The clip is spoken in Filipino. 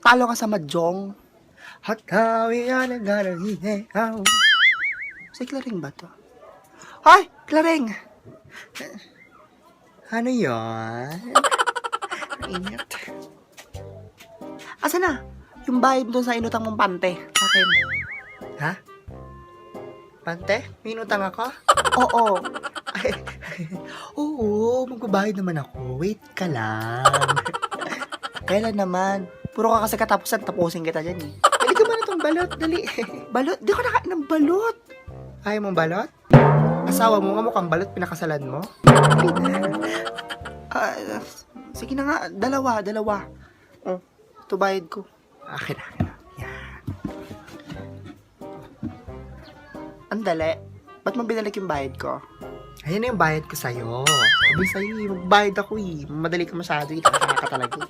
Talo ka sa Mahjong. Hatawi yan ang ganahihaw. Si Clareng ba to? Hoy! Clareng! Ano yan? Ingat. Asa na? Yung bayad doon sa inutang mong pante. Sa akin. Ha? Pante? May inutang ako? Oo. Oo, magbabayad naman ako. Wait ka lang. Kailan naman? Puro ka kasi katapusan, tapusin kita dyan eh. Dali ka man itong balot, dali. Balot? Di ko nakain ng balot. Ayaw mong balot? Asawa mo nga mukhang balot, pinakasalan mo? Sige na nga, dalawa. Oh, ito bayad ko. Akin na. Yan. Ang dali. Ba't mo binalik yung bayad ko? Ayun na yung bayad ko sa'yo. Sabi sa'yo, magbayad ako eh. Madali ka masyado eh. Kakaka talaga eh.